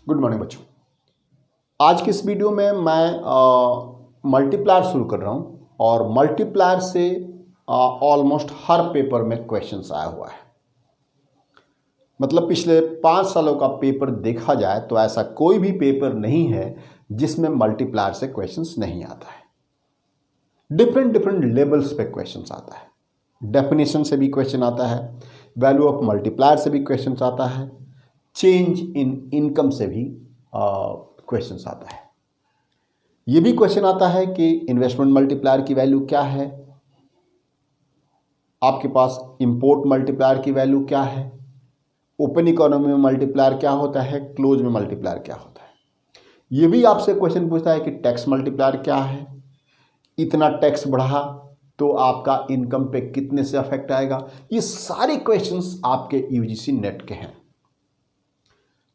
Good morning बच्चों। आज की इस वीडियो में मैं मल्टीप्लायर शुरू कर रहा हूं और मल्टीप्लायर से ऑलमोस्ट हर पेपर में क्वेश्चंस आया हुआ है। मतलब पिछले 5 सालों का पेपर देखा जाए तो ऐसा कोई भी पेपर नहीं है जिसमें मल्टीप्लायर से क्वेश्चंस नहीं आता है। डिफरेंट डिफरेंट लेवल्स पे क्वेश्चंस आता है। डेफिनेशन से भी क्वेश्चन आता है, वैल्यू ऑफ मल्टीप्लायर से भी क्वेश्चंस आता है, चेंज इन इनकम से भी क्वेश्चंस आता है। ये भी क्वेश्चन आता है कि इन्वेस्टमेंट मल्टीप्लायर की वैल्यू क्या है, आपके पास इंपोर्ट मल्टीप्लायर की वैल्यू क्या है, ओपन इकोनॉमी में मल्टीप्लायर क्या होता है, क्लोज में मल्टीप्लायर क्या होता है। ये भी आपसे क्वेश्चन पूछता है कि टैक्स मल्टीप्लायर क्या है, इतना टैक्स बढ़ा तो आपका इनकम पे कितने से अफेक्ट आएगा। ये सारे क्वेश्चंस आपके यूजीसी नेट के हैं।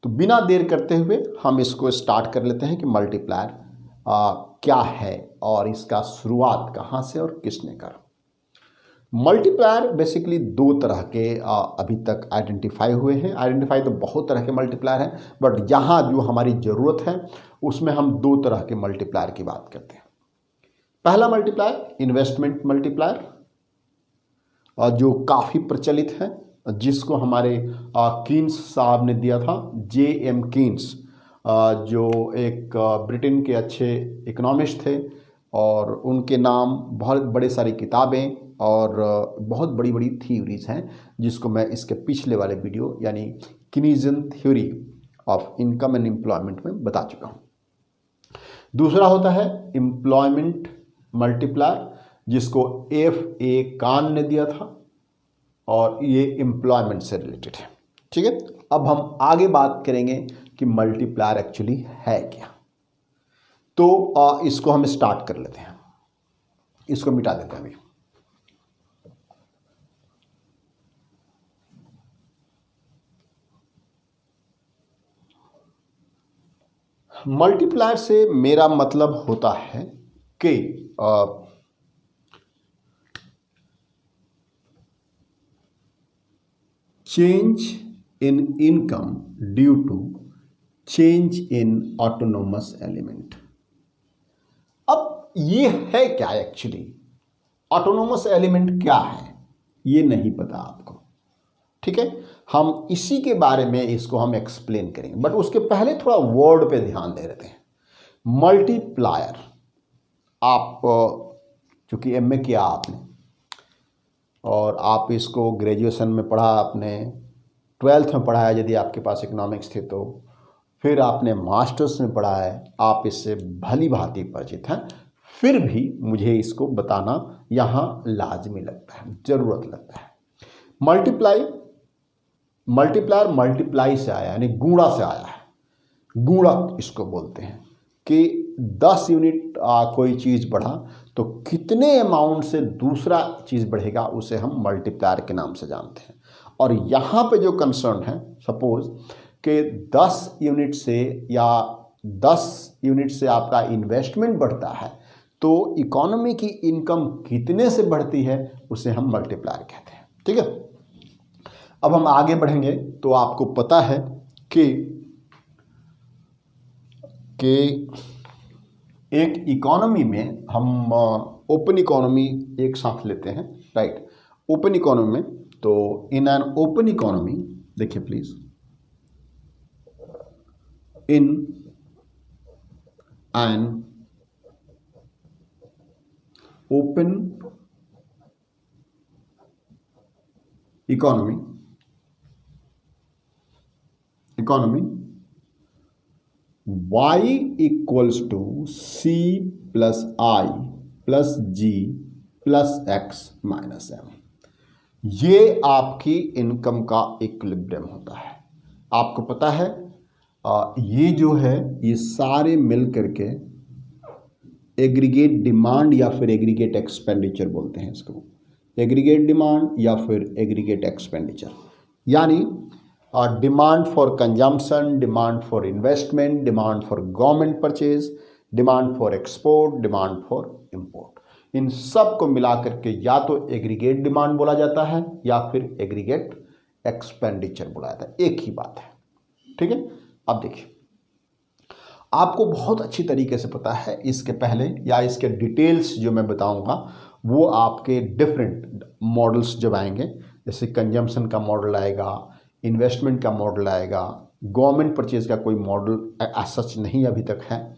तो बिना देर करते हुए हम इसको स्टार्ट कर लेते हैं कि मल्टीप्लायर क्या है और इसका शुरुआत कहाँ से और किसने करा। मल्टीप्लायर बेसिकली दो तरह के अभी तक आइडेंटिफाई हुए हैं। आइडेंटिफाई तो बहुत तरह के मल्टीप्लायर हैं, बट यहाँ जो हमारी ज़रूरत है उसमें हम दो तरह के मल्टीप्लायर की बात करते हैं। पहला मल्टीप्लायर इन्वेस्टमेंट मल्टीप्लायर, जो काफ़ी प्रचलित है, जिसको हमारे कीन्स साहब ने दिया था, J.M. कीन्स, जो एक ब्रिटेन के अच्छे इकोनॉमिस्ट थे और उनके नाम बहुत बड़े सारी किताबें और बहुत बड़ी बड़ी थ्योरीज हैं, जिसको मैं इसके पिछले वाले वीडियो यानी Keynesian theory of income and employment में बता चुका हूँ। दूसरा होता है एम्प्लॉयमेंट मल्टीप्लायर, जिसको F.A. कान ने दिया था और ये एम्प्लॉयमेंट से रिलेटेड है। ठीक है, अब हम आगे बात करेंगे कि मल्टीप्लायर एक्चुअली है क्या। तो इसको हम स्टार्ट कर लेते हैं, इसको मिटा देते हैं अभी। मल्टीप्लायर से मेरा मतलब होता है कि change in income due to change in autonomous element. अब ये है क्या एक्चुअली, ऑटोनोमस एलिमेंट क्या है ये नहीं पता आपको। ठीक है, हम इसी के बारे में इसको हम एक्सप्लेन करेंगे, बट उसके पहले थोड़ा वर्ड पे ध्यान दे देते हैं। मल्टीप्लायर, आप चूंकि एमए किया आपने और आप इसको ग्रेजुएशन में पढ़ा, आपने 12th में पढ़ा है यदि आपके पास इकोनॉमिक्स थे तो, फिर आपने मास्टर्स में पढ़ा है, आप इससे भली भांति परिचित हैं, फिर भी मुझे इसको बताना यहाँ लाजमी लगता है, ज़रूरत लगता है। मल्टीप्लायर मल्टीप्लाई से आया, यानी गुणा से आया है। गुणक इसको बोलते हैं कि 10 यूनिट कोई चीज़ बढ़ा तो कितने अमाउंट से दूसरा चीज़ बढ़ेगा, उसे हम मल्टीप्लायर के नाम से जानते हैं। और यहाँ पे जो कंसर्न है, सपोज कि 10 यूनिट से या 10 यूनिट से आपका इन्वेस्टमेंट बढ़ता है तो इकोनॉमी की इनकम कितने से बढ़ती है, उसे हम मल्टीप्लायर कहते हैं। ठीक है, अब हम आगे बढ़ेंगे तो आपको पता है कि एक इकोनॉमी में हम ओपन इकोनॉमी एक साथ लेते हैं, राइट। ओपन इकोनॉमी में, तो इन एन ओपन इकोनॉमी, देखिए please, in an open economy y equals to C plus I plus G plus X minus M, ये आपकी इनकम का इक्विलिब्रियम होता है। आपको पता है ये जो है, ये सारे मिल करके एग्रीगेट डिमांड या फिर एग्रीगेट एक्सपेंडिचर बोलते हैं इसको। एग्रीगेट डिमांड या फिर एग्रीगेट एक्सपेंडिचर, यानी demand for consumption, demand for investment, demand for government purchase, demand for export, demand for import, इन सब को मिला करके या तो एग्रीगेट डिमांड बोला जाता है या फिर एग्रीगेट एक्सपेंडिचर बोला जाता है, एक ही बात है। ठीक है, अब देखिए आपको बहुत अच्छी तरीके से पता है, इसके पहले या इसके डिटेल्स जो मैं बताऊंगा वो आपके डिफरेंट मॉडल्स जब आएंगे, जैसे कंजम्पशन का मॉडल आएगा, इन्वेस्टमेंट का मॉडल आएगा, गवर्नमेंट परचेज का कोई मॉडल सच नहीं अभी तक है,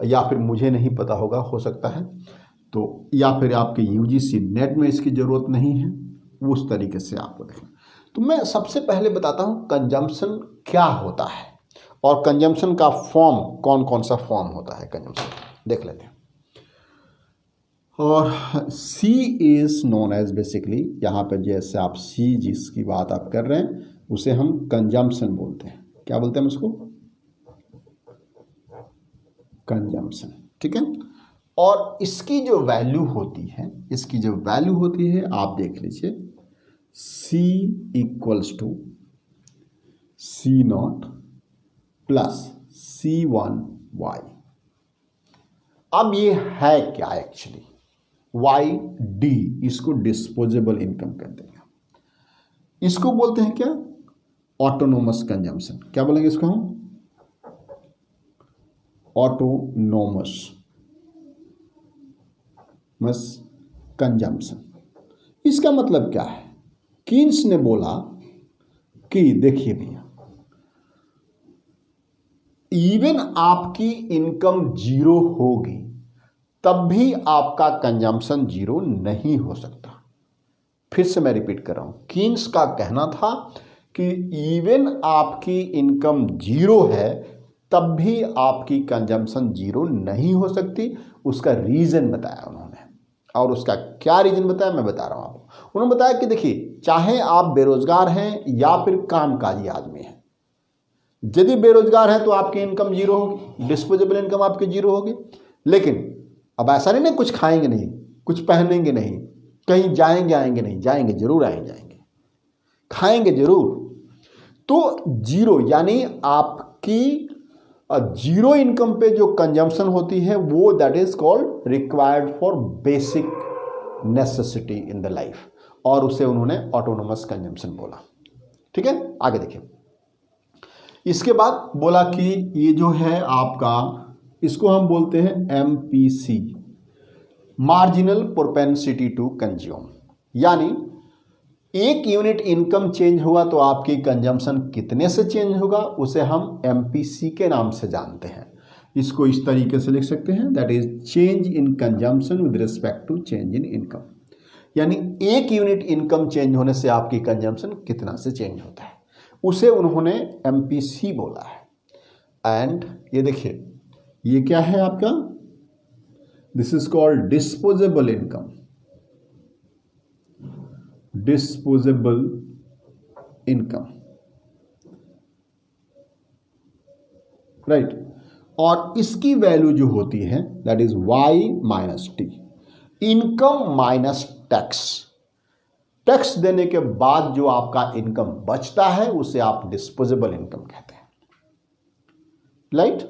या फिर मुझे नहीं पता होगा, हो सकता है तो, या फिर आपके यूजीसी नेट में इसकी ज़रूरत नहीं है, उस तरीके से आपको देखना। तो मैं सबसे पहले बताता हूँ कंजम्पशन क्या होता है और कंजम्पशन का फॉर्म कौन कौन सा फॉर्म होता है कंजम्पशन, देख लेते हैं। और सी इज़ नोन एज, बेसिकली यहाँ पे जैसे आप सी जिसकी बात आप कर रहे हैं उसे हम कंजम्पशन बोलते हैं। क्या बोलते हैं हम उसको? कंजम्पशन, ठीक है। और इसकी जो वैल्यू होती है, इसकी जो वैल्यू होती है आप देख लीजिए, C equals to C0 plus C1Y। अब ये है क्या एक्चुअली? YD, इसको डिस्पोजेबल इनकम कहते हैं। इसको बोलते हैं क्या? Autonomous consumption. क्या बोलेंगे इसको हम? Autonomous consumption. इसका मतलब क्या है? कीन्स ने बोला कि देखिए भैया, इवन आपकी इनकम जीरो होगी तब भी आपका कंजम्पशन जीरो नहीं हो सकता। फिर से मैं रिपीट कर रहा हूं, कीन्स का कहना था कि इवन आपकी इनकम जीरो है तब भी आपकी कंजम्पशन जीरो नहीं हो सकती। उसका रीजन बताया उन्होंने, और उसका क्या रीजन बताया मैं बता रहा हूं आपको। उन्होंने बताया कि देखिए, चाहे आप बेरोजगार हैं या फिर कामकाजी आदमी हैं, यदि बेरोजगार हैं तो आपकी इनकम जीरो होगी, डिस्पोजेबल इनकम आपकी जीरो होगी। लेकिन अब ऐसा नहीं ना, कुछ खाएंगे नहीं, कुछ पहनेंगे नहीं, कहीं जाएंगे आएंगे नहीं, जाएंगे जरूर, आएंगे जाएंगे, खाएंगे जरूर, तो जीरो, यानी आपकी जीरो इनकम पे जो कंजम्पशन होती है वो that is called required for basic necessity in the life, और उसे उन्होंने ऑटोनोमस कंजम्पशन बोला। ठीक है, आगे देखिए। इसके बाद बोला कि ये जो है आपका, इसको हम बोलते हैं MPC, marginal propensity to consume, यानी एक यूनिट इनकम चेंज हुआ तो आपकी कंजम्पशन कितने से चेंज होगा, उसे हम MPC के नाम से जानते हैं। इसको इस तरीके से लिख सकते हैं, that is change in consumption with respect to change in income, यानी एक यूनिट इनकम चेंज होने से आपकी कंजम्पशन कितना से चेंज होता है, उसे उन्होंने MPC बोला है। एंड ये देखिए, ये क्या है आपका? This is called disposable income, disposable income, right. और इसकी वैल्यू जो होती है that is Y minus T, income minus tax. Tax देने के बाद जो आपका इनकम बचता है उसे आप डिस्पोजेबल इनकम कहते हैं। राइट,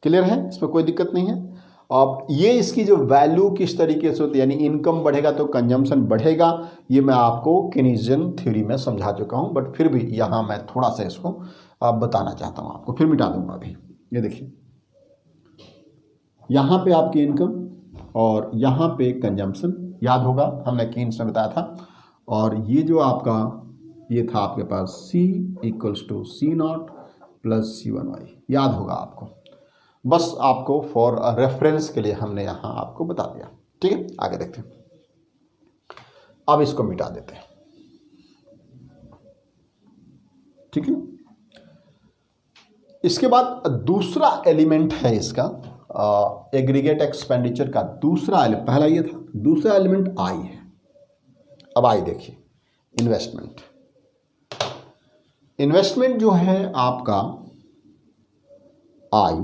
क्लियर है, इसमें कोई दिक्कत नहीं है। अब ये इसकी जो वैल्यू किस तरीके से होती है, यानी इनकम बढ़ेगा तो कंजम्पशन बढ़ेगा, ये मैं आपको केनीजियन थ्योरी में समझा चुका हूं, बट फिर भी यहां मैं थोड़ा सा इसको बताना चाहता हूं आपको, फिर मिटा दूंगा अभी। ये देखिए, यहां पे आपकी इनकम और यहां पे कंजम्पशन, याद होगा हमने कीन्स में बताया था। और ये जो आपका ये था आपके पास C equals to C0 plus C1Y, याद होगा आपको। बस आपको फॉर रेफरेंस के लिए हमने यहां आपको बता दिया। ठीक है, आगे देखते हैं। अब इसको मिटा देते हैं। ठीक है, इसके बाद दूसरा एलिमेंट है इसका एग्रीगेट एक्सपेंडिचर का दूसरा एलिमेंट, पहला ये था, दूसरा एलिमेंट आई है। अब आई देखिए, इन्वेस्टमेंट। इन्वेस्टमेंट जो है आपका आई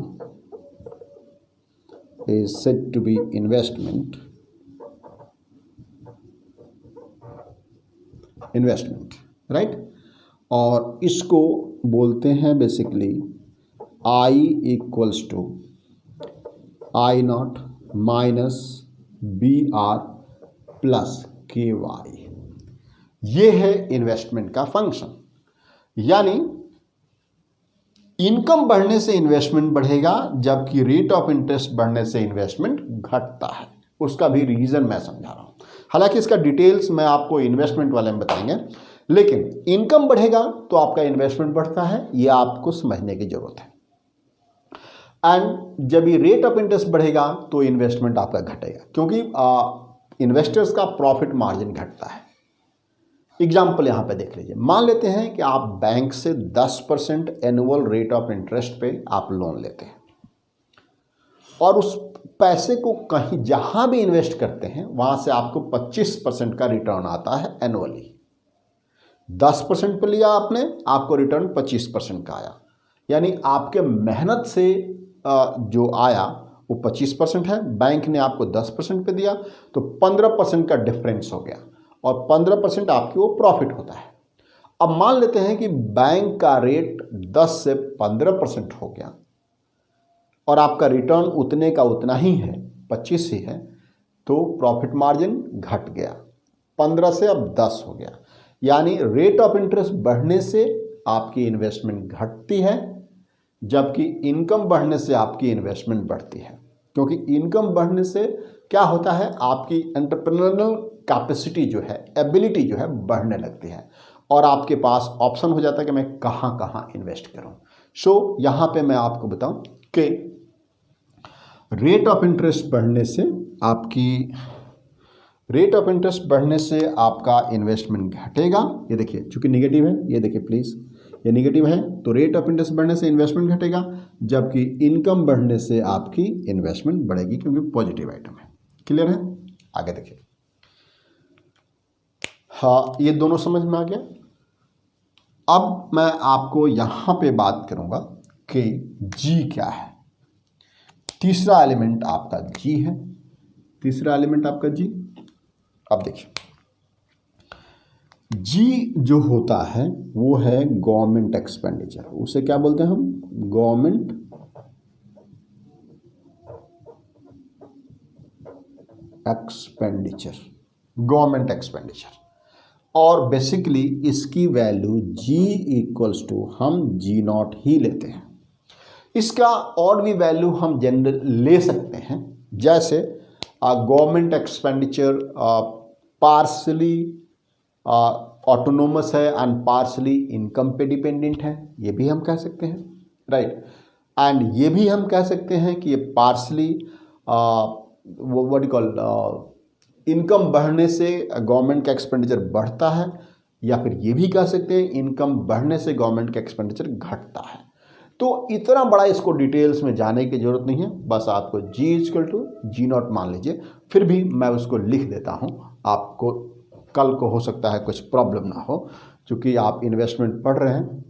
is said to be investment, right? और इसको बोलते हैं basically I equals to I0 minus BR plus KY। ये है इन्वेस्टमेंट का फंक्शन, यानी इनकम बढ़ने से इन्वेस्टमेंट बढ़ेगा, जबकि रेट ऑफ इंटरेस्ट बढ़ने से इन्वेस्टमेंट घटता है। उसका भी रीजन मैं समझा रहा हूं। हालांकि इसका डिटेल्स मैं आपको इन्वेस्टमेंट वाले में बताएंगे, लेकिन इनकम बढ़ेगा तो आपका इन्वेस्टमेंट बढ़ता है, यह आपको समझने की जरूरत है। एंड जब ये रेट ऑफ इंटरेस्ट बढ़ेगा तो इन्वेस्टमेंट आपका घटेगा, क्योंकि इन्वेस्टर्स का प्रॉफिट मार्जिन घटता है। एग्जाम्पल यहां पे देख लीजिए। मान लेते हैं कि आप बैंक से 10% एनुअल रेट ऑफ इंटरेस्ट पे आप लोन लेते हैं और उस पैसे को कहीं जहां भी इन्वेस्ट करते हैं वहां से आपको 25% का रिटर्न आता है एनुअली। 10% पे लिया आपने, आपको रिटर्न 25% का आया, यानी आपके मेहनत से जो आया वो 25% है, बैंक ने आपको 10% पे दिया तो 15% का डिफरेंस हो गया और 15% आपकी वो प्रॉफिट होता है। अब मान लेते हैं कि बैंक का रेट 10 से 15% हो गया और आपका रिटर्न उतने का उतना ही है, 25 ही है, तो प्रॉफिट मार्जिन घट गया, 15 से अब 10 हो गया। यानी रेट ऑफ इंटरेस्ट बढ़ने से आपकी इन्वेस्टमेंट घटती है, जबकि इनकम बढ़ने से आपकी इन्वेस्टमेंट बढ़ती है। क्योंकि इनकम बढ़ने से क्या होता है, आपकी एंटरप्रेन्योरियल कैपेसिटी जो है, एबिलिटी जो है बढ़ने लगती है और आपके पास ऑप्शन हो जाता है कि मैं कहाँ कहाँ इन्वेस्ट करूँ। सो यहाँ पे मैं आपको बताऊँ कि रेट ऑफ इंटरेस्ट बढ़ने से आपका इन्वेस्टमेंट घटेगा। ये देखिए, चूंकि निगेटिव है, ये देखिए प्लीज़, ये निगेटिव है, तो रेट ऑफ इंटरेस्ट बढ़ने से इन्वेस्टमेंट घटेगा, जबकि इनकम बढ़ने से आपकी इन्वेस्टमेंट बढ़ेगी, क्योंकि पॉजिटिव आइटम है। क्लियर है? आगे देखिए। हाँ, ये दोनों समझ में आ गया। अब मैं आपको यहां पे बात करूंगा कि जी क्या है। तीसरा एलिमेंट आपका जी है, तीसरा एलिमेंट आपका जी। अब देखिए, जी जो होता है वो है गवर्नमेंट एक्सपेंडिचर। उसे क्या बोलते हैं हम? Government expenditure, government expenditure. और बेसिकली इसकी वैल्यू जी इक्वल्स टू हम जी नॉट ही लेते हैं। इसका और भी वैल्यू हम जनरल ले सकते हैं, जैसे गवर्नमेंट एक्सपेंडिचर पार्शली ऑटोनोमस है एंड पार्शली इनकम पे डिपेंडेंट है, ये भी हम कह सकते हैं, राइट। एंड ये भी हम कह सकते हैं कि ये partially what you call income बढ़ने से गवर्नमेंट का एक्सपेंडिचर बढ़ता है, या फिर ये भी कह सकते हैं इनकम बढ़ने से गवर्नमेंट का एक्सपेंडिचर घटता है। तो इतना बड़ा इसको डिटेल्स में जाने की जरूरत नहीं है, बस आपको जी इक्वल टू जी नॉट मान लीजिए। फिर भी मैं उसको लिख देता हूं, आपको कल को हो सकता है कुछ प्रॉब्लम ना हो, क्योंकि आप इन्वेस्टमेंट पढ़ रहे हैं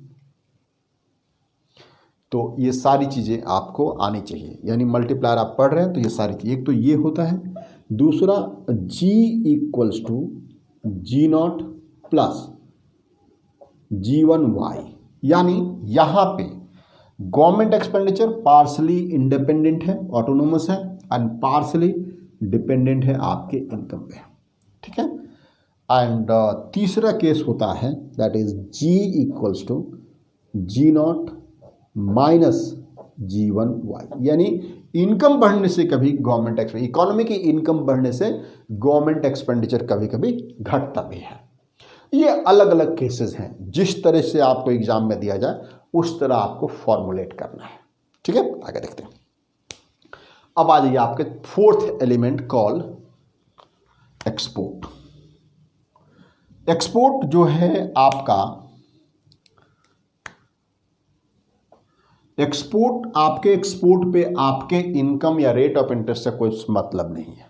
तो ये सारी चीज़ें आपको आनी चाहिए। यानी मल्टीप्लायर आप पढ़ रहे हैं तो ये सारी चीज़ें, एक तो ये होता है, दूसरा G equals to G naught plus G one Y. यानी यहाँ पे गवर्नमेंट एक्सपेंडिचर पार्शली इंडिपेंडेंट है, ऑटोनोमस है, एंड पार्शली डिपेंडेंट है आपके इनकम पे, ठीक है। एंड तीसरा केस होता है that is G equals to G naught minus G one Y. यानी इनकम बढ़ने से कभी गवर्नमेंट एक्सपेंडिचर, इकोनॉमी की इनकम बढ़ने से गवर्नमेंट एक्सपेंडिचर कभी कभी घटता भी है। ये अलग अलग केसेस हैं, जिस तरह से आपको एग्जाम में दिया जाए उस तरह आपको फॉर्मुलेट करना है, ठीक है। आगे देखते हैं। अब आ जाइए आपके fourth element call export. Export जो है आपका, एक्सपोर्ट आपके एक्सपोर्ट पे आपके इनकम या रेट ऑफ इंटरेस्ट से कोई मतलब नहीं है।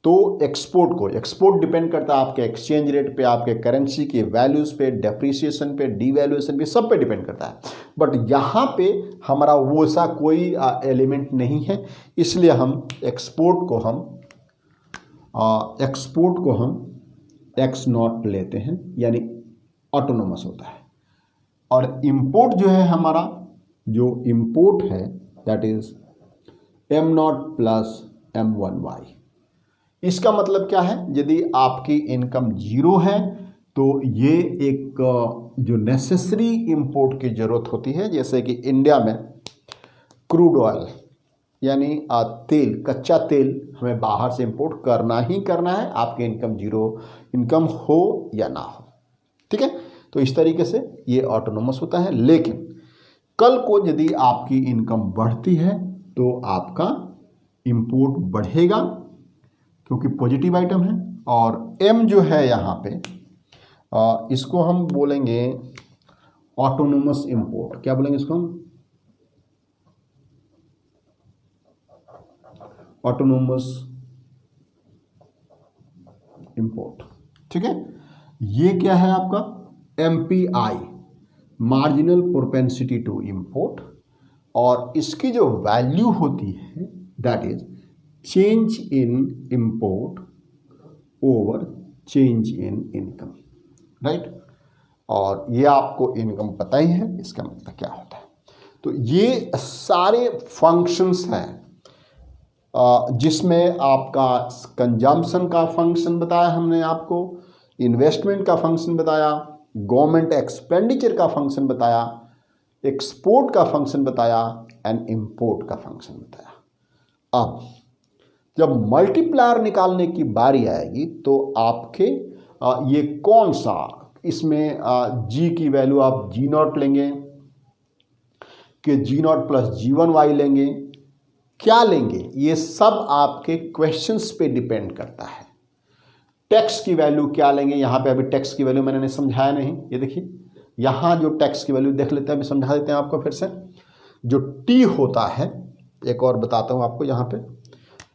तो एक्सपोर्ट डिपेंड करता है आपके एक्सचेंज रेट पे, आपके करेंसी के वैल्यूज पे, डेप्रिसिएशन पे, डीवैल्यूएशन पे, सब पे डिपेंड करता है। बट यहाँ पे हमारा वैसा कोई एलिमेंट नहीं है, इसलिए हम एक्सपोर्ट को हम एक्स नॉट लेते हैं, यानी ऑटोनोमस होता है। और इंपोर्ट जो है हमारा, जो इंपोर्ट है that is M naught plus M one Y. इसका मतलब क्या है, यदि आपकी इनकम जीरो है तो ये एक जो नेसेसरी इंपोर्ट की ज़रूरत होती है, जैसे कि इंडिया में क्रूड ऑयल यानी तेल, कच्चा तेल हमें बाहर से इंपोर्ट करना ही करना है, आपके इनकम जीरो इनकम हो या ना हो, ठीक है। तो इस तरीके से ये ऑटोनोमस होता है। लेकिन कल को यदि आपकी इनकम बढ़ती है तो आपका इंपोर्ट बढ़ेगा, क्योंकि पॉजिटिव आइटम है। और एम जो है यहाँ पे इसको हम बोलेंगे ऑटोनोमस इंपोर्ट। क्या बोलेंगे इसको हम? ऑटोनोमस इंपोर्ट, ठीक है। ये क्या है आपका? MPI, marginal propensity to import, और इसकी जो वैल्यू होती है that is change in import over change in income, right. और ये आपको इनकम पता ही है, इसका मतलब क्या होता है। तो ये सारे फंक्शंस हैं जिसमें आपका कंजम्पशन का फंक्शन बताया हमने आपको, इन्वेस्टमेंट का फंक्शन बताया, गवर्नमेंट एक्सपेंडिचर का फंक्शन बताया, एक्सपोर्ट का फंक्शन बताया एंड इंपोर्ट का फंक्शन बताया। अब जब मल्टीप्लायर निकालने की बारी आएगी तो आपके ये कौन सा, इसमें जी की वैल्यू आप G0 लेंगे कि G0 प्लस G1Y लेंगे, क्या लेंगे, ये सब आपके क्वेश्चंस पे डिपेंड करता है। टैक्स की वैल्यू क्या लेंगे, यहाँ पे अभी टैक्स की वैल्यू मैंने समझाया नहीं, ये देखिए यहाँ जो टैक्स की वैल्यू देख लेते हैं, अभी समझा देते हैं आपको फिर से। जो टी होता है, एक और बताता हूँ आपको यहाँ पे,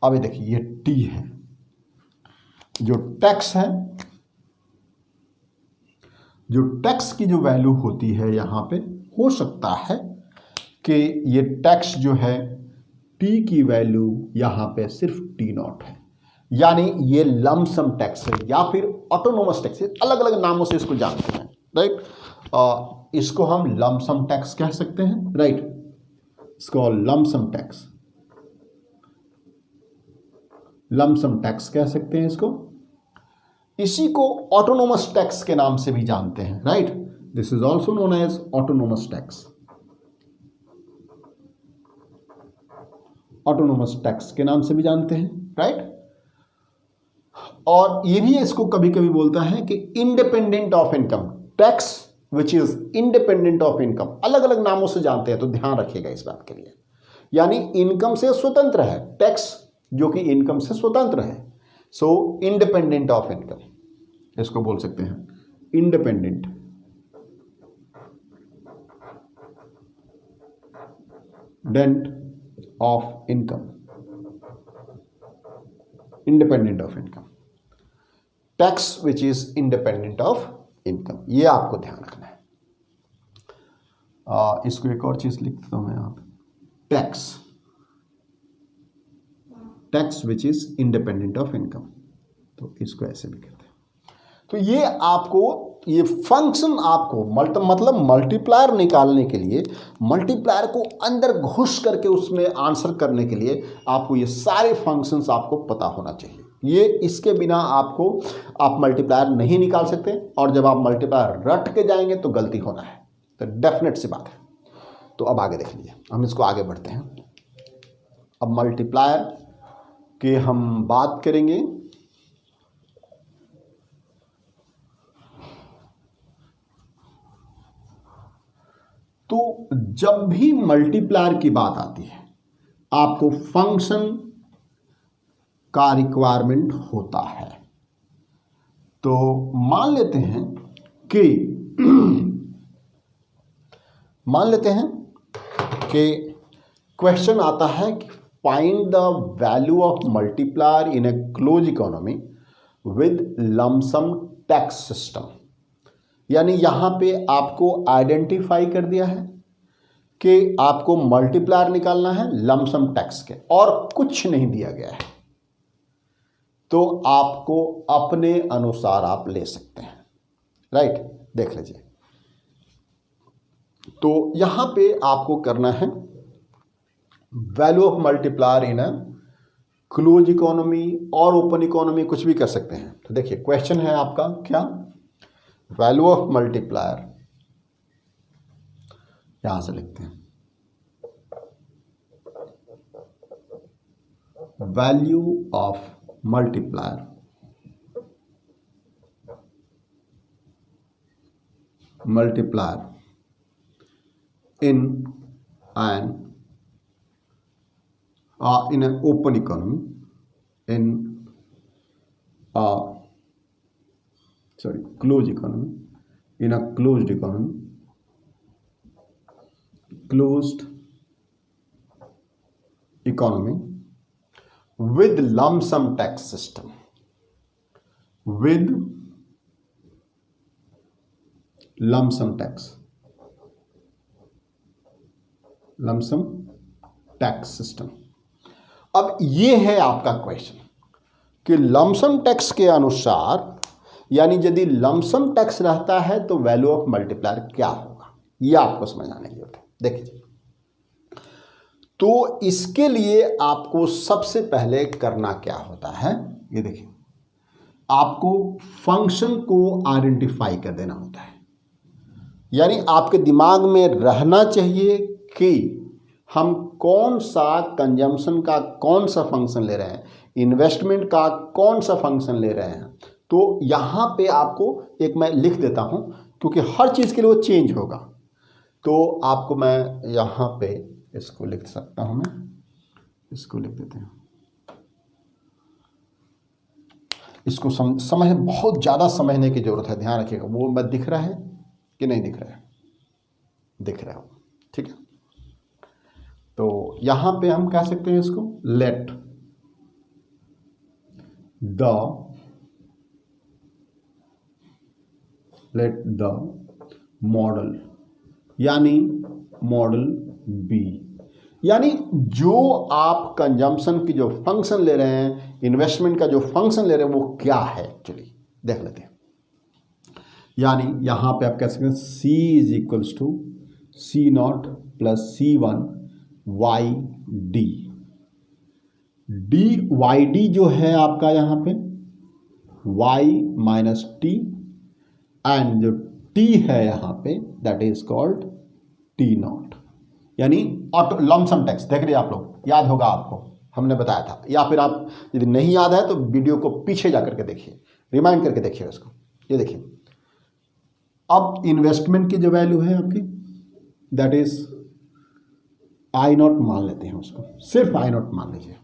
अभी देखिए ये टी है, जो टैक्स है, जो टैक्स की जो वैल्यू होती है यहाँ पे, हो सकता है कि ये टैक्स जो है टी की वैल्यू यहाँ पे सिर्फ T0 है, यानी ये लमसम टैक्स है या फिर ऑटोनोमस टैक्स है, अलग अलग नामों से इसको जानते हैं, राइट। इसको हम लमसम टैक्स कह सकते हैं, राइट। इसको लमसम टैक्स, लमसम टैक्स कह सकते हैं इसको। इसी को ऑटोनोमस टैक्स के नाम से भी जानते हैं, right. This is also known as autonomous tax, autonomous tax के नाम से भी जानते हैं, राइट। और ये भी इसको कभी कभी बोलता है कि independent of income tax which is independent of income, अलग अलग नामों से जानते हैं, तो ध्यान रखिएगा इस बात के लिए। यानी इनकम से स्वतंत्र है टैक्स, जो कि इनकम से स्वतंत्र है, सो इंडिपेंडेंट ऑफ इनकम, इसको बोल सकते हैं independent of income, independent of income, tax which is independent of income, ये आपको ध्यान रखना है। इसको एक और चीज लिख देता हूं मैं यहाँ पे, tax, tax which is independent of income, तो इसको ऐसे भी कहते हैं। तो ये आपको, ये फंक्शन आपको मतलब मल्टीप्लायर निकालने के लिए, मल्टीप्लायर को अंदर घुस करके उसमें आंसर करने के लिए आपको ये सारे फंक्शंस आपको पता होना चाहिए। ये इसके बिना आप मल्टीप्लायर नहीं निकाल सकते, और जब आप मल्टीप्लायर रट के जाएंगे तो गलती होना है, तो डेफिनेट सी बात है। तो अब आगे देख लीजिए, हम इसको आगे बढ़ते हैं। अब मल्टीप्लायर की हम बात करेंगे। तो जब भी मल्टीप्लायर की बात आती है, आपको फंक्शन का रिक्वायरमेंट होता है। तो मान लेते हैं कि क्वेश्चन आता है कि find the value of multiplier in A close economy with lump sum tax system. यानी यहां पे आपको आइडेंटिफाई कर दिया है कि आपको मल्टीप्लायर निकालना है लमसम टैक्स के, और कुछ नहीं दिया गया है, तो आपको अपने अनुसार आप ले सकते हैं, राइट। देख लीजिए, तो यहां पे आपको करना है value of multiplier in a close economy और ओपन इकोनॉमी, कुछ भी कर सकते हैं। तो देखिए क्वेश्चन है आपका क्या, वैल्यू ऑफ मल्टीप्लायर यहां से लिखते हैं value of multiplier in an open economy closed economy, in a closed economy, with lump sum tax system, with lump sum tax system। अब ये है आपका क्वेश्चन कि लमसम टैक्स के अनुसार, यानी यदि लमसम टैक्स रहता है तो वैल्यू ऑफ मल्टीप्लायर क्या होगा, यह आपको समझाने की जरूरत है। देखिए, तो इसके लिए आपको सबसे पहले करना क्या होता है, ये देखिए, आपको फंक्शन को आइडेंटिफाई कर देना होता है। यानी आपके दिमाग में रहना चाहिए कि हम कौन सा कंजम्पशन का कौन सा फंक्शन ले रहे हैं, इन्वेस्टमेंट का कौन सा फंक्शन ले रहे हैं। तो यहाँ पे आपको एक मैं लिख देता हूँ, क्योंकि हर चीज़ के लिए वो चेंज होगा। तो आपको मैं यहाँ पे इसको लिख सकता हूँ, मैं इसको लिख देते हैं। इसको समझ बहुत ज़्यादा समझने की ज़रूरत है, ध्यान रखिएगा। वो मैं दिख रहा है कि नहीं दिख रहा है? दिख रहा है, ठीक है। तो यहाँ पे हम कह सकते हैं इसको लेट द मॉडल, यानी मॉडल बी, यानी जो आप कंजम्पशन की जो फंक्शन ले रहे हैं, इन्वेस्टमेंट का जो फंक्शन ले रहे हैं, वो क्या है एक्चुअली देख लेते हैं। यानी यहां पे आप कह सकते हैं C is equals to C0 plus C1 YD। DYD जो है आपका यहां पे Y माइनस T, एंड जो T है यहां पे दैट इज कॉल्ड T0, यानी ऑटो लमसम टैक्स। देख रहे आप लोग, याद होगा आपको, हमने बताया था। या फिर आप यदि नहीं याद है तो वीडियो को पीछे जाकर के देखिए, रिमाइंड करके देखिए उसको। ये देखिए, अब इन्वेस्टमेंट की जो वैल्यू है आपकी दैट इज I0 मान लेते हैं उसको, सिर्फ I0 मान लीजिए,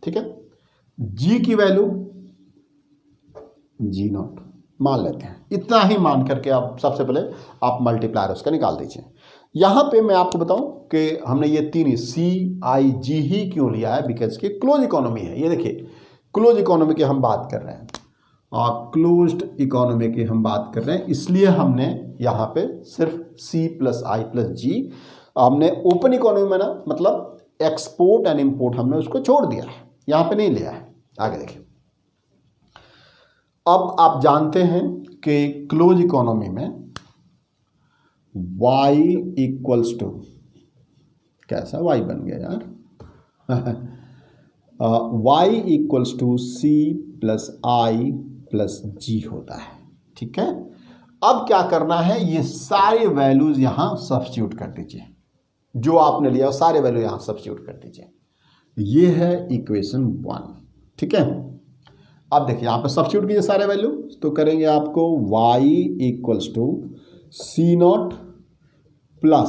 ठीक है। G की वैल्यू G0 मान लेते हैं। इतना ही मान करके आप सबसे पहले आप मल्टीप्लायर उसका निकाल दीजिए। यहां पे मैं आपको बताऊं कि हमने ये तीन CIG ही क्यों लिया है, बिकॉज की क्लोज इकोनॉमी है। ये देखिए, क्लोज इकोनॉमी की हम बात कर रहे हैं, क्लोज्ड इकोनॉमी की हम बात कर रहे हैं, इसलिए हमने यहाँ पे सिर्फ C plus I plus G, हमने ओपन इकोनॉमी में ना मतलब एक्सपोर्ट एंड इंपोर्ट हमने उसको छोड़ दिया है, यहाँ पे नहीं लिया है। आगे देखिए, अब आप जानते हैं कि क्लोज इकोनॉमी में y इक्वल्स टू, कैसा y बन गया यार y equals to C plus I plus G होता है, ठीक है। अब क्या करना है, ये सारे वैल्यूज यहां सब्स्टिट्यूट कर दीजिए, जो आपने लिया सारे वैल्यू यहां सब्स्टिट्यूट कर दीजिए। ये है इक्वेशन 1, ठीक है। अब देखिए यहां पे सब्स्टिट्यूट कीजिए सारे वैल्यू, तो करेंगे आपको y equals to C0 plus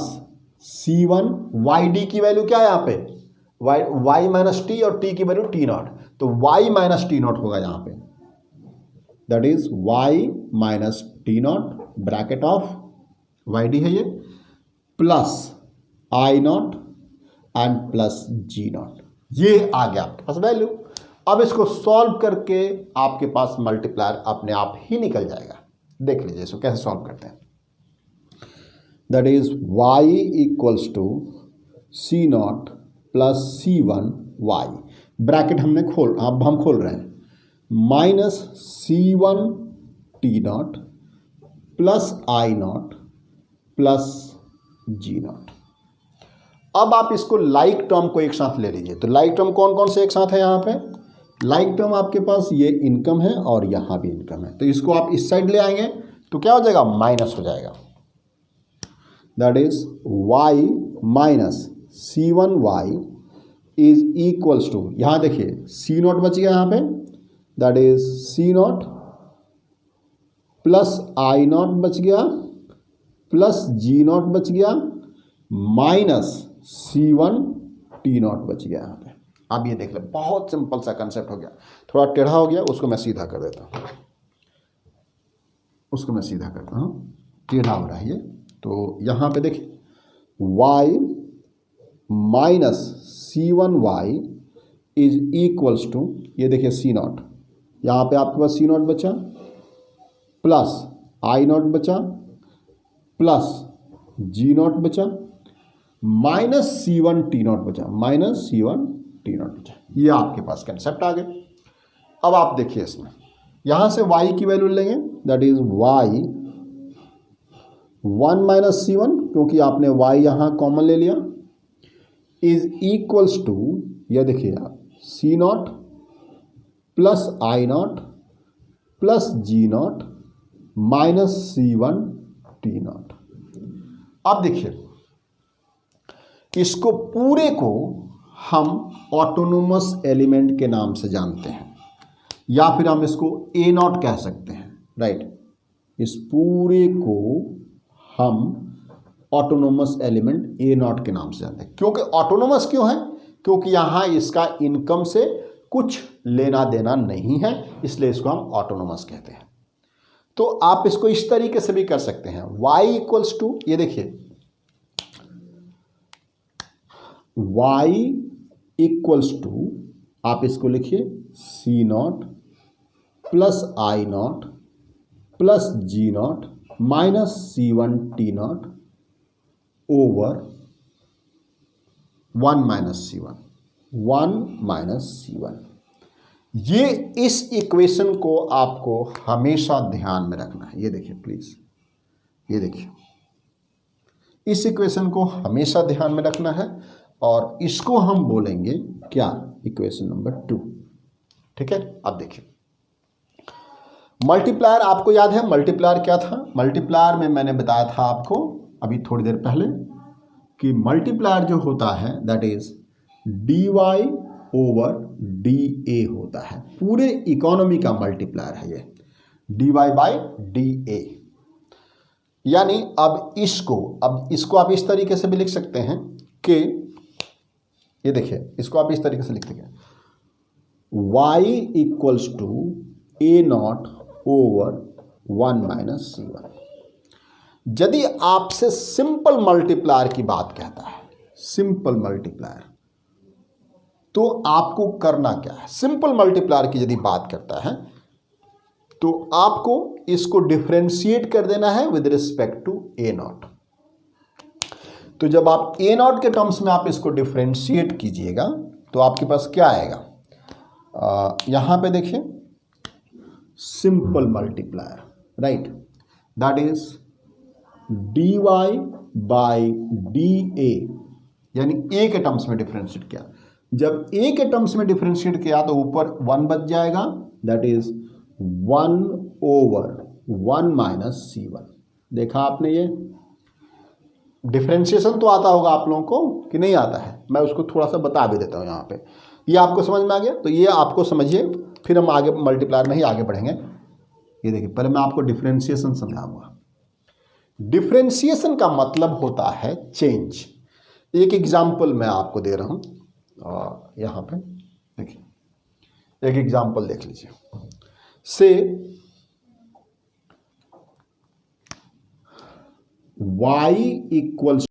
C1 YD की वैल्यू क्या है यहाँ पे y माइनस टी, और t की वैल्यू T0, तो y माइनस T0 होगा यहाँ पे, that is y minus T0 bracket of YD है ये, plus I0 and plus G0। ये आ गया आपके पास वैल्यू। अब इसको सॉल्व करके आपके पास मल्टीप्लायर अपने आप ही निकल जाएगा। देख लीजिए इसको कैसे सॉल्व करते हैं। That is y equals to C0 plus C1 y, bracket हमने हम खोल रहे हैं, minus C1 T0 plus I0 plus G0। अब आप इसको लाइक टर्म को एक साथ ले लीजिए। तो लाइक टर्म कौन कौन से एक साथ है यहाँ पे? लाइक टर्म आपके पास ये इनकम है और यहाँ भी इनकम है, तो इसको आप इस साइड ले आएंगे तो क्या हो जाएगा, माइनस हो जाएगा। That is y minus C1y is equals to, यहां देखिए C0 बच गया यहां पे, that is C0 plus I0 बच गया प्लस G0 बच गया माइनस C1 T0 बच गया यहाँ पे। अब ये देख ले, बहुत सिंपल सा कंसेप्ट हो गया, थोड़ा टेढ़ा हो गया, उसको मैं सीधा कर देता हूँ, उसको मैं सीधा करता हूँ, टेढ़ा हो रहा है ये। तो यहाँ पे देखिए y minus C1y is equals to, ये देखिए C0, यहाँ पे आपके पास C0 बचा प्लस I0 बचा प्लस G0 बचा माइनस C1 T0 बचा, माइनस C1 T0 बचा। ये आपके पास कंसेप्ट आ गए। अब आप देखिए इसमें, यहां से y की वैल्यू लेंगे, that is y 1 minus C1, क्योंकि आपने y यहां कॉमन ले लिया, इज इक्वल्स टू, ये देखिए आप C0 plus I0 plus G0 minus C1 T0। अब देखिए इसको पूरे को हम ऑटोनोमस एलिमेंट के नाम से जानते हैं, या फिर हम इसको A0 कह सकते हैं, राइट। इस पूरे को हम ऑटोनोमस एलिमेंट A0 के नाम से जानते हैं। क्योंकि ऑटोनोमस क्यों है? क्योंकि यहाँ इसका इनकम से कुछ लेना देना नहीं है, इसलिए इसको हम ऑटोनोमस कहते हैं। तो आप इसको इस तरीके से भी कर सकते हैं, y इक्वल्स टू, ये देखिए y इक्वल्स टू, आप इसको लिखिए C0 plus I0 plus G0 minus C1 T0 over 1 minus C1। ये इस इक्वेशन को आपको हमेशा ध्यान में रखना है। ये देखिए प्लीज, ये देखिए इस इक्वेशन को हमेशा ध्यान में रखना है, और इसको हम बोलेंगे क्या, इक्वेशन नंबर 2। ठीक है, अब देखिए मल्टीप्लायर, आपको याद है मल्टीप्लायर क्या था? मल्टीप्लायर में मैंने बताया था आपको अभी थोड़ी देर पहले कि मल्टीप्लायर जो होता है that is dy over dA होता है। पूरे इकोनॉमी का मल्टीप्लायर है ये, dy बाई dA। यानी अब इसको आप इस तरीके से भी लिख सकते हैं कि, ये देखिए इसको आप इस तरीके से लिख देंगे y equals to A0 over 1 minus C1। यदि आपसे सिंपल मल्टीप्लायर की बात कहता है, सिंपल मल्टीप्लायर, तो आपको करना क्या है? सिंपल मल्टीप्लायर की यदि बात करता है तो आपको इसको डिफरेंशिएट कर देना है विद रिस्पेक्ट टू A0। तो जब आप A0 के टर्म्स में आप इसको डिफरेंशिएट कीजिएगा तो आपके पास क्या आएगा? यहां पे देखिए simple multiplier, right, that is dy by dA, यानी a के टर्म्स में डिफरेंशिएट किया। जब a के टर्म्स में डिफरेंशिएट किया तो ऊपर 1 बच जाएगा, that is 1 over 1 minus C1। देखा आपने? ये डिफरेंशिएशन तो आता होगा आप लोगों को कि नहीं आता है? मैं उसको थोड़ा सा बता भी देता हूँ यहाँ पे। ये आपको समझ में आ गया? तो ये आपको समझिए, फिर हम आगे मल्टीप्लायर में ही आगे बढ़ेंगे। ये देखिए पहले मैं आपको डिफरेंशिएशन समझाऊंगा। डिफरेंशिएशन का मतलब होता है चेंज। एक एग्जाम्पल मैं आपको दे रहा हूँ, यहाँ पे देखिए एक एग्जाम्पल देख लीजिए। से y इक्वल्स